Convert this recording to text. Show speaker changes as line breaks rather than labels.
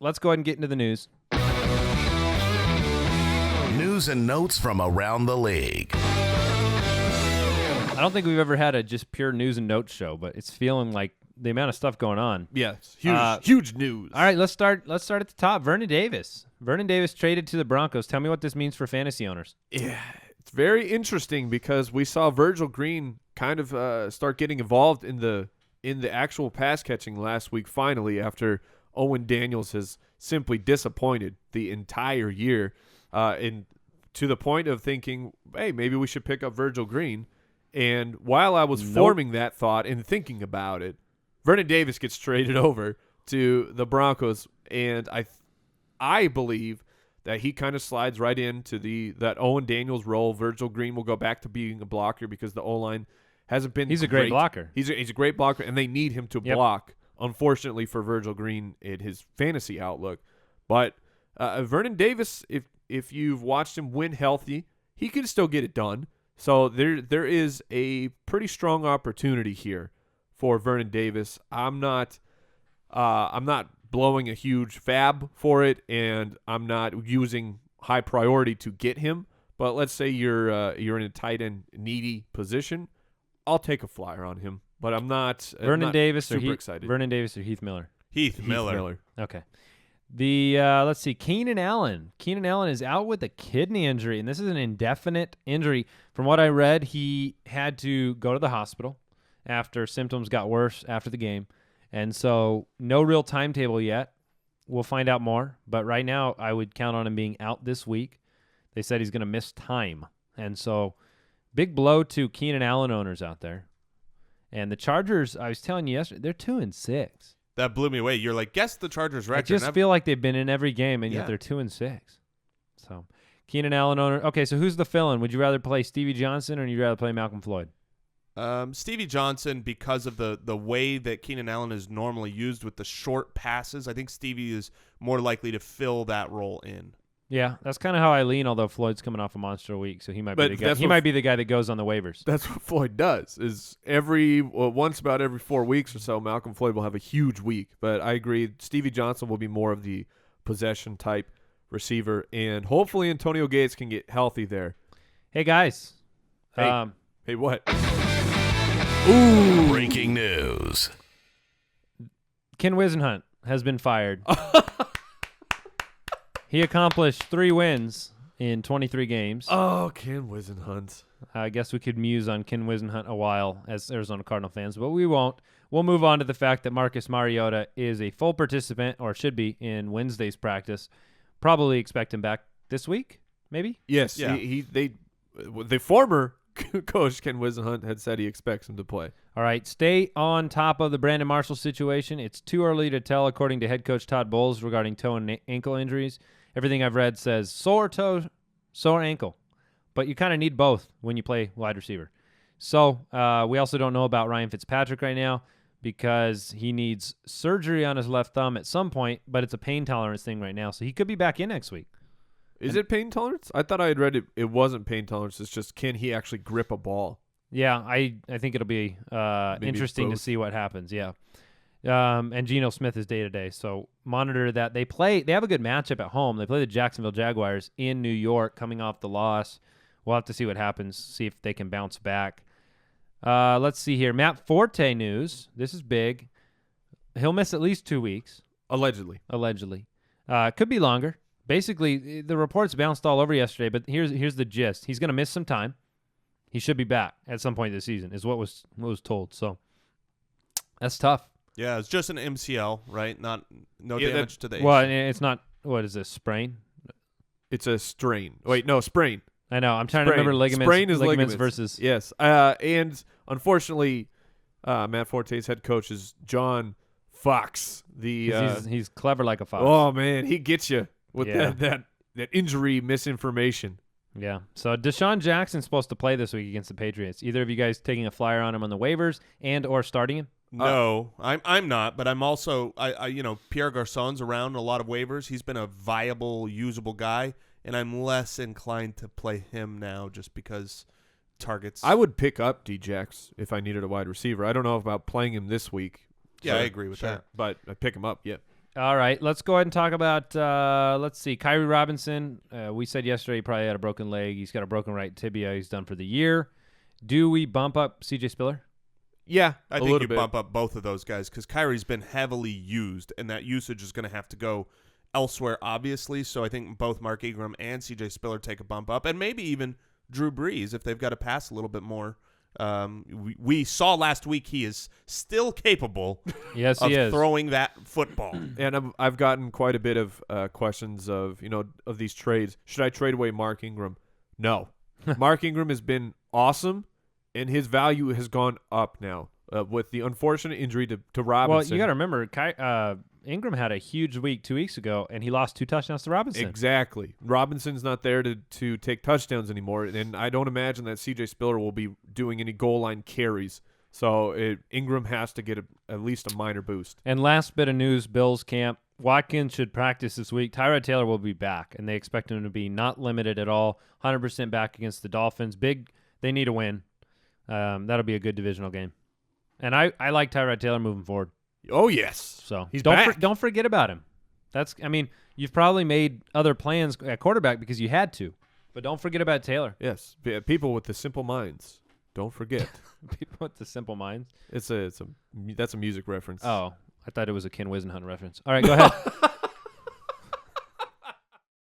let's go ahead and get into the news.
News and notes from around the league.
I don't think we've ever had a just pure news and notes show, but it's feeling like the amount of stuff going on.
Yes, huge news.
All right, let's start at the top. Vernon Davis. Vernon Davis traded to the Broncos. Tell me what this means for fantasy owners.
Yeah, it's very interesting because we saw Virgil Green kind of start getting involved in the actual pass catching last week. Finally, after Owen Daniels has simply disappointed the entire year, and to the point of thinking, hey, maybe we should pick up Virgil Green. And while I was forming that thought and thinking about it, Vernon Davis gets traded over to the Broncos, and I believe that he kind of slides right into that Owen Daniels role. Virgil Green will go back to being a blocker because the O-line hasn't been
He's a great blocker.
He's a great blocker, and they need him to block, unfortunately, for Virgil Green in his fantasy outlook. But Vernon Davis, if you've watched him win healthy, he can still get it done. So there is a pretty strong opportunity here for Vernon Davis. I'm not blowing a huge FAAB for it, and I'm not using high priority to get him. But let's say you're in a tight end needy position, I'll take a flyer on him. But I'm not
Vernon Davis
super excited.
Vernon Davis or Heath Miller?
Heath Miller.
Okay. Let's see, Keenan Allen. Keenan Allen is out with a kidney injury, and this is an indefinite injury. From what I read, he had to go to the hospital after symptoms got worse after the game, and so no real timetable yet. We'll find out more, but right now I would count on him being out this week. They said he's going to miss time, and so big blow to Keenan Allen owners out there. And the Chargers, I was telling you yesterday, they're 2-6.
That blew me away. You're like, guess the Chargers record.
I just feel like they've been in every game, and yet they're 2-6. So, Keenan Allen owner. Okay, so who's the fill-in? Would you rather play Stevie Johnson or would you rather play Malcolm Floyd?
Stevie Johnson, because of the way that Keenan Allen is normally used with the short passes. I think Stevie is more likely to fill that role in.
Yeah, that's kind of how I lean, although Floyd's coming off a monster week, so he might be the guy. He might be the guy that goes on the waivers.
That's what Floyd does, is once about every 4 weeks or so, Malcolm Floyd will have a huge week. But I agree, Stevie Johnson will be more of the possession-type receiver, and hopefully Antonio Gates can get healthy there.
Hey, guys.
Hey, what?
Ooh. Breaking news.
Ken Wisenhunt has been fired. He accomplished 3 wins in 23 games.
Oh, Ken Wisenhunt.
I guess we could muse on Ken Wisenhunt a while as Arizona Cardinal fans, but we won't. We'll move on to the fact that Marcus Mariota is a full participant, or should be, in Wednesday's practice. Probably expect him back this week, maybe?
Yes.
Yeah.
The former coach, Ken Wisenhunt, had said he expects him to play.
All right, stay on top of the Brandon Marshall situation. It's too early to tell, according to head coach Todd Bowles, regarding toe and ankle injuries. Everything I've read says sore toe, sore ankle, but you kind of need both when you play wide receiver. So we also don't know about Ryan Fitzpatrick right now because he needs surgery on his left thumb at some point, but it's a pain tolerance thing right now, so he could be back in next week.
Is it pain tolerance? I thought I had read it wasn't pain tolerance. It's just, can he actually grip a ball?
Yeah, I think it'll be interesting to see what happens, yeah. And Geno Smith is day-to-day, so monitor that. They have a good matchup at home. They play the Jacksonville Jaguars in New York coming off the loss. We'll have to see what happens, see if they can bounce back. Let's see here. Matt Forte news. This is big. He'll miss at least 2 weeks.
Allegedly.
Could be longer. Basically, the reports bounced all over yesterday, but here's the gist. He's going to miss some time. He should be back at some point this season, is what was told. So that's tough.
Yeah, it's just an MCL, right? No damage to the ACL.
Well, it's not. What is this, sprain?
It's a strain. Wait, no, sprain.
I know. I'm trying to remember ligaments.
Sprain is ligaments
versus.
Yes. And unfortunately, Matt Forte's head coach is John Fox.
He's clever like a fox.
Oh man, he gets you with that injury misinformation.
Yeah. So Deshaun Jackson's supposed to play this week against the Patriots. Either of you guys taking a flyer on him on the waivers and or starting him?
No, I'm not, but I'm also Pierre Garçon's around a lot of waivers. He's been a viable, usable guy, and I'm less inclined to play him now just because targets.
I would pick up D-Jax if I needed a wide receiver. I don't know about playing him this week.
Yeah, I agree with that.
But I pick him up, yeah.
All right, let's go ahead and talk about, let's see, Khiry Robinson. We said yesterday he probably had a broken leg. He's got a broken right tibia. He's done for the year. Do we bump up C.J. Spiller?
Yeah,
I think you bump up both of those guys because Kyrie's been heavily used, and that usage is going to have to go elsewhere, obviously. So I think both Mark Ingram and C.J. Spiller take a bump up, and maybe even Drew Brees if they've got to pass a little bit more. We saw last week he is still capable
Yes,
of
he is.
throwing that football.
And I've gotten quite a bit of questions of these trades. Should I trade away Mark Ingram? No. Mark Ingram has been awesome, and his value has gone up now with the unfortunate injury to Robinson.
Well, you got to remember, Ingram had a huge week 2 weeks ago, and he lost 2 touchdowns to Robinson.
Exactly. Robinson's not there to take touchdowns anymore, and I don't imagine that C.J. Spiller will be doing any goal line carries. So Ingram has to get at least a minor boost.
And last bit of news, Bills camp. Watkins should practice this week. Tyrod Taylor will be back, and they expect him to be not limited at all, 100% back against the Dolphins. They need a win. That'll be a good divisional game. And I like Tyrod Taylor moving forward.
Oh, yes.
So
he's back.
Don't forget about him. You've probably made other plans at quarterback because you had to, but don't forget about Taylor.
Yes, people with the simple minds. Don't forget.
People with the simple minds.
That's a music reference.
Oh, I thought it was a Ken Wisenhunt reference. All right, go ahead.